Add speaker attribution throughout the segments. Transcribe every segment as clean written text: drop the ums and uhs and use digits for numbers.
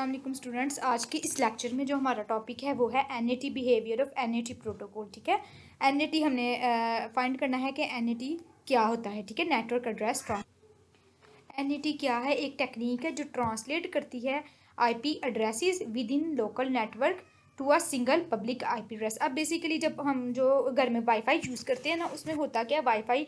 Speaker 1: अस्सलाम स्टूडेंट्स, आज के इस लेक्चर में जो हमारा टॉपिक है वो है NAT behaviour of NAT protocol. ठीक है, एनएटी हमने फाइंड करना है कि एनएटी क्या होता है। ठीक है, नेटवर्क एड्रेस एनएटी क्या है? एक टेक्निक है जो ट्रांसलेट करती है IP addresses within local network to a single public IP address. अब बेसिकली जब हम जो घर में वाईफाई यूज़ करते हैं ना, उसमें होता क्या है, वाईफाई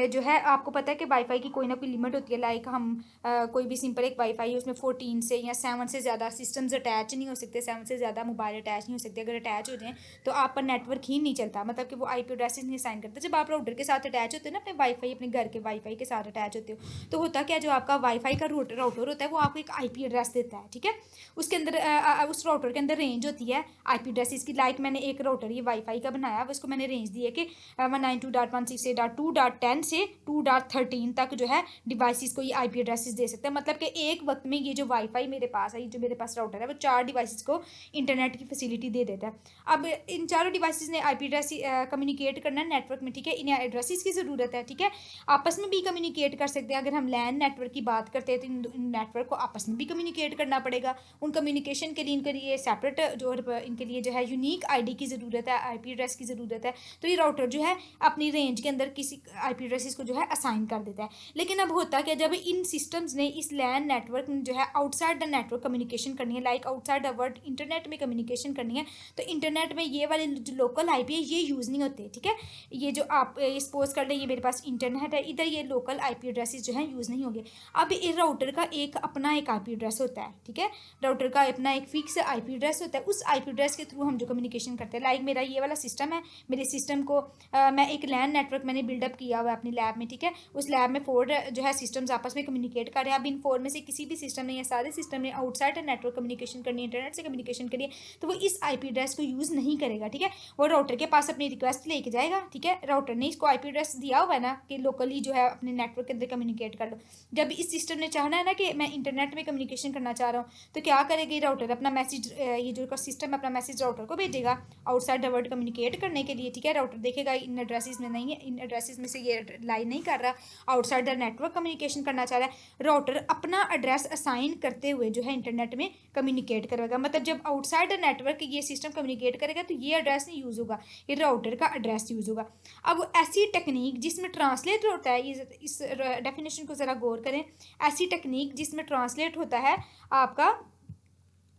Speaker 1: जो है आपको पता है कि वाईफाई की कोई ना कोई लिमिट होती है। लाइक हम कोई भी सिंपल एक वाईफाई है, उसमें 14 से या 7 से ज़्यादा सिस्टम्स अटैच नहीं हो सकते, 7 से ज़्यादा मोबाइल अटैच नहीं हो सकते। अगर अटैच हो जाएँ तो आपका नेटवर्क ही नहीं चलता, मतलब कि वो आईपी एड्रेसेस नहीं साइन करते। जब आप राउटर के साथ अटैच होते हैं ना, अपने वाईफाई, अपने घर के वाईफाई के साथ अटैच होते हो, तो होता क्या, जो आपका वाईफाई का राउटर होता है वो आपको एक आईपी एड्रेस देता है। ठीक है, उसके अंदर उस राउटर के अंदर रेंज होती है आईपी एड्रेसेस की। लाइक मैंने एक राउटर ये वाईफाई का बनाया, उसको मैंने रेंज दी है कि 192.168.2.10 से 2.13 तक जो है डिवाइसेस को ये आईपी एड्रेसेस दे सकते हैं। मतलब कि एक वक्त में ये जो वाईफाई मेरे पास है, जो मेरे पास राउटर है, वो 4 डिवाइसेस को इंटरनेट की फैसिलिटी दे देता है। अब इन चारों डिवाइसेस ने आईपी एड्रेस कम्युनिकेट करना है नेटवर्क में। ठीक है, इन्हें एड्रेसेस की ज़रूरत है। ठीक है, आपस में भी कम्युनिकेट कर सकते हैं। अगर हम लैन नेटवर्क की बात करते हैं तो इन नेटवर्क को आपस में भी कम्युनिकेट करना पड़ेगा। उन कम्युनिकेशन के लिए इनके लिए सेपरेट जो इनके लिए जो है यूनिक आईडी की ज़रूरत है, आईपी एड्रेस की ज़रूरत है। तो ये राउटर जो है अपनी रेंज के अंदर किसी आईपी एड्रेसेस को जो है असाइन कर देता है। लेकिन अब होता क्या, जब इन सिस्टम्स ने इस लैन नेटवर्क में जो है आउटसाइड द नेटवर्क कम्युनिकेशन करनी है, like outside the world internet में कम्युनिकेशन करनी है, तो इंटरनेट में ये वाले जो लोकल आईपी है ये यूज़ नहीं होते। ठीक है, ये जो आप सपोज कर लें ये मेरे पास इंटरनेट है, इधर ये लोकल आईपी एड्रेसेस जो हैं यूज़ नहीं होंगे। अब इस राउटर का अपना एक आईपी एड्रेस होता है। ठीक है, राउटर का अपना एक फिक्स आईपी एड्रेस होता है। उस आईपी एड्रेस के थ्रू हम जो कम्युनिकेशन करते हैं, लाइक मेरा ये वाला सिस्टम है, मेरे सिस्टम को मैं एक लैन नेटवर्क मैंने बिल्डअप किया हुआ है अपनी लैब में। ठीक है, उस लैब में 4 जो है सिस्टम्स आपस में कम्युनिकेट कर रहे हैं। अब इन 4 में से किसी भी सिस्टम ने या सारे सिस्टम ने आउटसाइड नेटवर्क कम्युनिकेशन करनी है, इंटरनेट से कम्युनिकेशन करनी है, तो वो इस आईपी एड्रेस को यूज़ नहीं करेगा। ठीक है, वो राउटर के पास अपनी रिक्वेस्ट लेके जाएगा। ठीक है, राउटर ने इसको आईपी एड्रेस दिया हुआ है ना कि लोकली जो है अपने नेटवर्क के अंदर कम्युनिकेट कर लो। जब इस सिस्टम ने चाहना है ना कि मैं इंटरनेट में कम्युनिकेशन करना चाह रहा हूँ, तो क्या करेगी राउटर अपना मैसेज, ये जो सिस्टम अपना मैसेज राउटर को भेजेगा आउटसाइड द वर्ल्ड कम्युनिकेट करने के लिए। ठीक है, राउटर देखेगा इन एड्रेसेस में नहीं है, इन एड्रेसेस में से ये लाइन नहीं कर रहा, आउटसाइड द नेटवर्क कम्युनिकेशन करना चाह रहा है। राउटर अपना एड्रेस असाइन करते हुए जो है इंटरनेट में कम्युनिकेट करेगा। मतलब जब आउटसाइड द नेटवर्क ये सिस्टम कम्युनिकेट करेगा तो ये एड्रेस नहीं यूज़ होगा, ये राउटर का एड्रेस यूज़ होगा। अब ऐसी टेक्निक जिसमें ट्रांसलेट होता है, इस डेफिनेशन को ज़रा गौर करें, ऐसी टेक्निक जिसमें ट्रांसलेट होता है आपका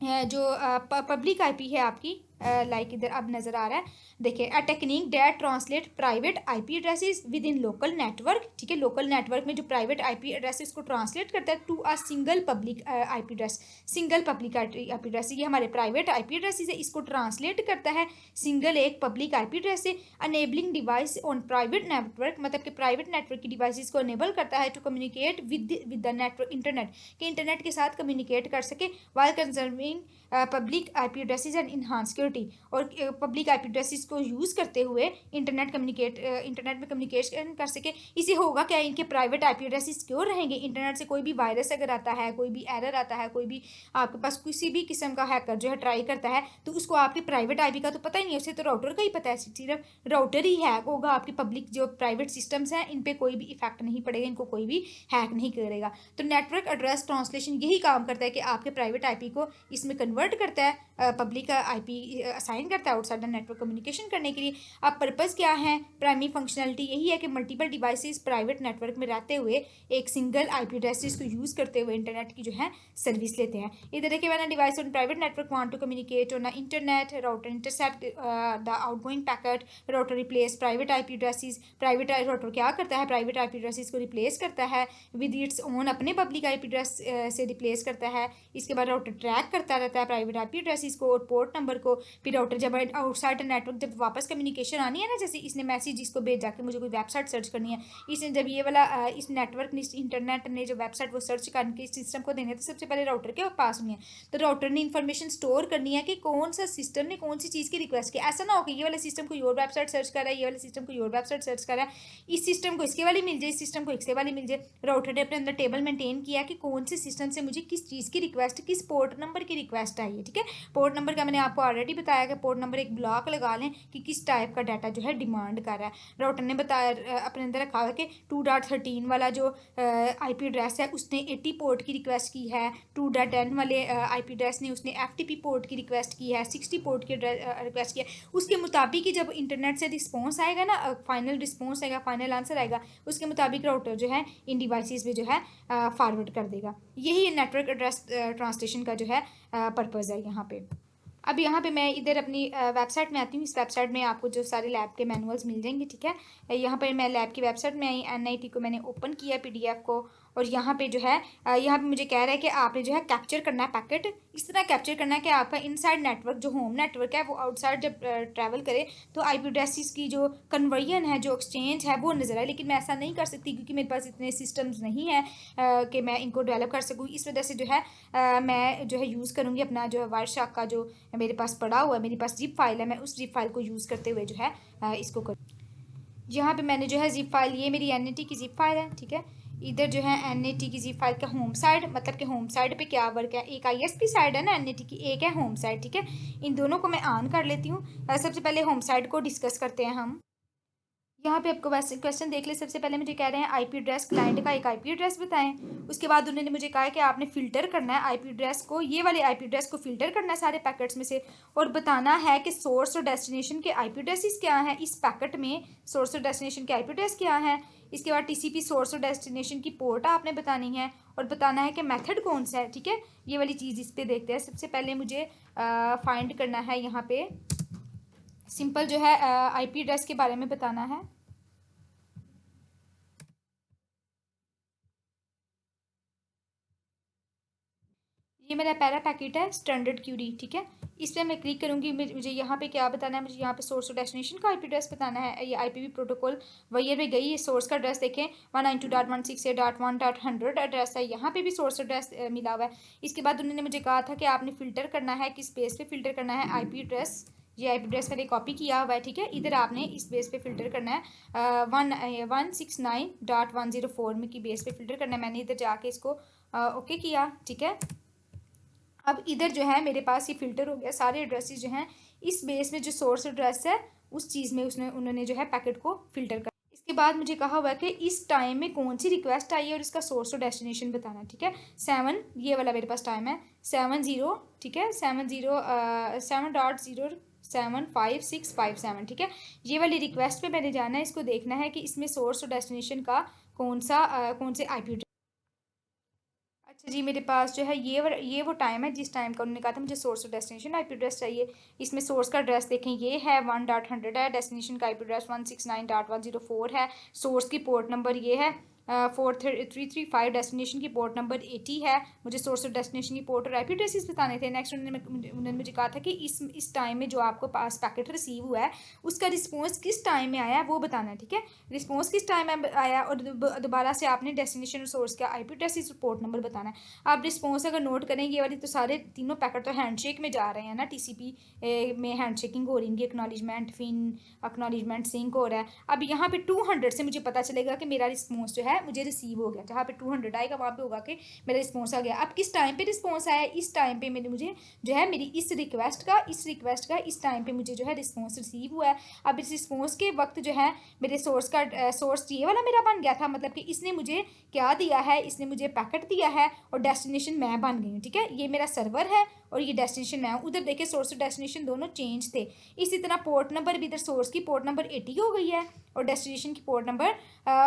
Speaker 1: जो पब्लिक आईपी है आपकी, लाइक इधर अब नज़र आ रहा है, देखिए, a technique that translate private IP addresses within local network. ठीक है, लोकल नेटवर्क में जो प्राइवेट आईपी एड्रेसेस को ट्रांसलेट करता है to a single public IP address. Single public IP address, ये हमारे प्राइवेट आईपी एड्रेसेस है, इसको ट्रांसलेट करता है सिंगल एक पब्लिक आईपी एड्रेस से। Enabling device on private network, मतलब कि प्राइवेट नेटवर्क की डिवाइसेस को अनेबल करता है to communicate with the network internet, कि इंटरनेट के साथ कम्युनिकेट कर सके while conserving public IP addresses and enhance security. और पब्लिक आईपी एड्रेसेस को यूज़ करते हुए इंटरनेट में कम्युनिकेशन कर सके। इसे होगा क्या, इनके प्राइवेट आईपी एड्रेसेस सिक्योर रहेंगे। इंटरनेट से कोई भी वायरस अगर आता है, कोई भी एरर आता है, कोई भी आपके पास किसी भी किस्म का हैकर जो है ट्राई करता है, तो उसको आपके प्राइवेट आईपी का तो पता ही नहीं है, उसे तो राउटर का ही पता है। सिर्फ राउटर ही हैक होगा, आपकी पब्लिक जो प्राइवेट सिस्टम्स हैं इन पर कोई भी इफेक्ट नहीं पड़ेगा, इनको कोई भी हैक नहीं करेगा। तो नेटवर्क एड्रेस ट्रांसलेशन यही काम करता है कि आपके प्राइवेट आईपी को इसमें कन्वर्ट करता है, पब्लिक आईपी असाइन करता है आउटसाइड द नेटवर्क कम्युनिकेशन करने के लिए। अब पर्पज़ क्या है, प्राइमरी फंक्शनलिटी यही है कि मल्टीपल डिवाइसेस प्राइवेट नेटवर्क में रहते हुए एक सिंगल आईपी एड्रेस को यूज़ करते हुए इंटरनेट की जो है सर्विस लेते हैं। इधर देखिए, when a device on private network want to communicate on internet, router intercept the outgoing packet, router replace private IP addresses. Private router क्या करता है, प्राइवेट आईपी एड्रेसेस को रिप्लेस करता है विद इट्स ओन, अपने पब्लिक आईपी एड्रेस से replace करता है। इसके बाद राउटर ट्रैक करता रहता है प्राइवेट आईपी एड्रेसेस को और पोर्ट नंबर को। फिर राउटर जब आउटसाइड नेटवर्क जब वापस कम्युनिकेशन आनी है ना, जैसे इसने मैसेज इसको भेजा कि मुझे कोई वेबसाइट सर्च करनी है, इसने जब ये वाला इस नेटवर्क ने, इंटरनेट ने जो वेबसाइट वो सर्च करके इस सिस्टम को देने है, तो सबसे पहले राउटर के पास होनी है। तो राउटर ने इन्फॉर्मेशन स्टोर करनी है कि कौन सा सिस्टम ने कौन सी चीज़ की रिक्वेस्ट की। ऐसा ना हो कि ये वाला सिस्टम कोई और वेबसाइट सर्च कर रहा है, ये वाला सिस्टम कोई और वेबसाइट सर्च कर रहा है, इस सिस्टम को इसके वाली मिल जाए, इस सिस्टम को इसके वाली मिल जाए। राउटर ने अपने अंदर टेबल मेंटेन किया कि कौन से सिस्टम से मुझे किस चीज़ की रिक्वेस्ट, किस पोर्ट नंबर की रिक्वेस्ट आई है। ठीक है, पोर्ट नंबर का मैंने आपको ऑलरेडी ऑलरेडी बताया कि पोर्ट नंबर एक ब्लॉक लगा लें कि किस टाइप का डाटा जो है डिमांड कर रहा है। राउटर ने बताया अपने अंदर रखा हुआ है कि 2.13 वाला जो IP एड्रेस है उसने 80 पोर्ट की रिक्वेस्ट की है, 2.10 वाले IP एड्रेस ने उसने FTP पोर्ट की रिक्वेस्ट की है, 60 पोर्ट की रिक्वेस्ट की है। उसके मुताबिक ही जब इंटरनेट से रिस्पॉन्स आएगा ना, फाइनल रिस्पॉन्स आएगा, फाइनल आंसर आएगा, उसके मुताबिक राउटर जो है इन डिवाइसेस में जो है फॉरवर्ड कर देगा। यही नेटवर्क एड्रेस ट्रांसलेशन का जो है पर्पज़ है यहाँ पे। अब यहाँ पे मैं इधर अपनी वेबसाइट में आती हूँ। इस वेबसाइट में आपको जो सारे लैब के मैनुअल्स मिल जाएंगे, ठीक है। यहाँ पर मैं लैब की वेबसाइट में आई, NIT को मैंने ओपन किया PDF को, और यहाँ पे जो है यहाँ पे मुझे कह रहा है कि आपने जो है कैप्चर करना है पैकेट, इस तरह कैप्चर करना है कि आपका इनसाइड नेटवर्क जो होम नेटवर्क है वो आउटसाइड जब ट्रैवल करे तो IP एड्रेसेस की जो कन्वर्जन है, जो एक्सचेंज है वो नज़र आए। लेकिन मैं ऐसा नहीं कर सकती क्योंकि मेरे पास इतने सिस्टम्स नहीं है कि मैं इनको डेवलप कर सकूँ। इस वजह से जो है मैं जो है यूज़ करूँगी अपना जो है वायरशार्क का जो मेरे पास पड़ा हुआ है, मेरे पास जिप फाइल है, मैं उस जिप फाइल को यूज़ करते हुए जो है इसको कर। यहाँ पे मैंने जो है जिप फाइल, ये मेरी NIT की जिप फाइल है, ठीक है। इधर जो है NIT की जिप फाइल का होम साइड, मतलब कि होम साइड पे क्या वर्क है, एक ISP साइड है ना NIT की, एक है होम साइड, ठीक है। इन दोनों को मैं ऑन कर लेती हूँ। सबसे पहले होम साइड को डिस्कस करते हैं हम। यहाँ पे आपको वैसे क्वेश्चन देख ले। सबसे पहले मुझे कह रहे हैं IP एड्रेस, क्लाइंट का एक IP एड्रेस बताएं। उसके बाद उन्होंने मुझे कहा है कि आपने फ़िल्टर करना है IP एड्रेस को, ये वाले IP एड्रेस को फ़िल्टर करना है सारे पैकेट्स में से, और बताना है कि सोर्स और डेस्टिनेशन के IP एड्रेसेस क्या हैं इस पैकेट में, सोर्स और डेस्टिनेशन के IP एड्रेस क्या हैं। इसके बाद TCP सोर्स और डेस्टिनेशन की पोर्ट आपने बतानी है, और बताना है कि मेथड कौन सा है, ठीक है। ये वाली चीज़ इस पर देखते हैं। सबसे पहले मुझे फाइंड करना है यहाँ पे सिंपल जो है IP एड्रेस के बारे में बताना है। ये मेरा पहला पैकेट है स्टैंडर्ड क्यूरी, ठीक है। इस पर मैं क्लिक करूँगी। मुझे यहाँ पे क्या बताना है, मुझे यहाँ पे सोर्स और डेस्टिनेशन का IP एड्रेस बताना है। ये IPv प्रोटोकॉल वही पे गई, ये सोर्स का एड्रेस देखें 192.168.1.100 एड्रेस है, यहाँ पे भी सोर्स एड्रेस मिला हुआ है। इसके बाद उन्होंने मुझे कहा था कि आपने फ़िल्टर करना है, किस बेस पे फ़िल्टर करना है IP एड्रेस। ये IP एड्रेस मैंने कॉपी किया हुआ है, ठीक है। इधर आपने इस बेस पे फ़िल्टर करना है 169.104 में की बेस पे फ़िल्टर करना है। मैंने इधर जाके इसको ओके किया, ठीक है। अब इधर जो है मेरे पास ये फ़िल्टर हो गया, सारे एड्रेसेस जो हैं इस बेस में जो सोर्स एड्रेस है उस चीज़ में उन्होंने जो है पैकेट को फ़िल्टर कर। इसके बाद मुझे कहा हुआ है कि इस टाइम में कौन सी रिक्वेस्ट आई है और इसका सोर्स और डेस्टिनेशन बताना, ठीक है। 7 ये वाला मेरे पास टाइम है 70, ठीक है, 7.07567, ठीक है। ये वाली रिक्वेस्ट पे मैंने जाना है, इसको देखना है कि इसमें सोर्स और डेस्टिनेशन का कौन से IP। अच्छा जी, मेरे पास जो है ये वो टाइम है जिस टाइम का उन्होंने कहा था मुझे सोर्स और डेस्टिनेशन IP एड्रेस चाहिए। इसमें सोर्स का एड्रेस देखें ये है 1.100 है, डेस्टिनेशन का IP एड्रेस 169.104 है, सोर्स की पोर्ट नंबर ये है 4335, डेस्टिनेशन की पोर्ट नंबर 80 है। मुझे सोर्स और डेस्टिनेशन की पोर्ट और IP एड्रेसेस बताने थे। नेक्स्ट उन्होंने मुझे कहा था कि इस टाइम में जो आपको पास पैकेट रिसीव हुआ है उसका रिस्पॉन्स किस टाइम में आया है वो बताना है, ठीक है। रिस्पॉन्स किस टाइम में आया और दोबारा से आपने डेस्टिनेशन और सोर्स का IP एड्रेस पोर्ट नंबर बताना है। आप रिस्पॉन्स अगर नोट करेंगे वाली तो सारे तीनों पैकेट तो हैंडशेक में जा रहे हैं ना, TCP में हैंडशेकिंग हो रही है, एक्नॉलेजमेंट फिन एक्नॉलेजमेंट सिंक हो रहा है। अब यहाँ पे 200 से मुझे पता चलेगा कि मेरा रिस्पॉन्स जो है मुझे रिसीव हो गया। जहाँ पे 200 आएगा वहाँ पे होगा कि मेरा रिस्पॉन्स आ गया। अब किस टाइम पे रिस्पॉन्स आया, इस टाइम पे मुझे जो है मेरी इस रिक्वेस्ट का इस टाइम पे मुझे जो है रिस्पॉन्स रिसीव हुआ है। अब इस रिस्पॉन्स के वक्त जो है मेरे सोर्स ये वाला मेरा बन गया था, मतलब कि इसने मुझे क्या दिया है, इसने मुझे पैकेट दिया है और डेस्टिनेशन मैं बन गई हूँ, ठीक है। ये मेरा सर्वर है और ये डेस्टिनेशन मैं हूँ। उधर देखिए सोर्स और डेस्टिनेशन दोनों चेंज थे। इसी तरह पोर्ट नंबर भी इधर सोर्स की पोर्ट नंबर 80 हो गई है और डेस्टिनेशन की पोर्ट नंबर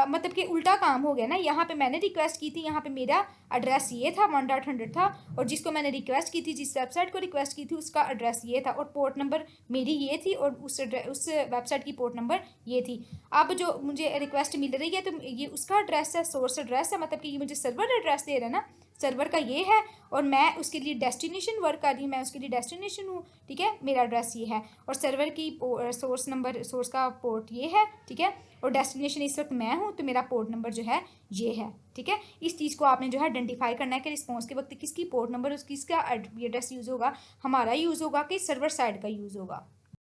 Speaker 1: मतलब कि उल्टा काम हो गया ना। यहाँ पे मैंने रिक्वेस्ट की थी, यहाँ पे मेरा एड्रेस ये था 1.100 था, और जिसको मैंने रिक्वेस्ट की थी, जिस वेबसाइट को रिक्वेस्ट की थी उसका एड्रेस ये था, और पोर्ट नंबर मेरी ये थी और उस वेबसाइट की पोर्ट नंबर ये थी। अब जो मुझे रिक्वेस्ट मिल रही है तो ये उसका एड्रेस है, सोर्स एड्रेस है, मतलब कि ये मुझे सर्वर एड्रेस दे रहा है ना, सर्वर का ये है और मैं उसके लिए डेस्टिनेशन वर्क कर रही हूँ, मैं उसके लिए डेस्टिनेशन हूँ, ठीक है। मेरा एड्रेस ये है और सर्वर की सोर्स का पोर्ट ये है, ठीक है, और डेस्टिनेशन इस वक्त मैं हूँ तो मेरा पोर्ट नंबर जो है ये है, ठीक है। इस चीज़ को आपने जो है आइडेंटिफाई करना है कि रिस्पॉन्स के वक्त किसकी पोर्ट नंबर किसका एड्रेस यूज़ होगा, हमारा यूज़ होगा कि सर्वर साइड का यूज़ होगा।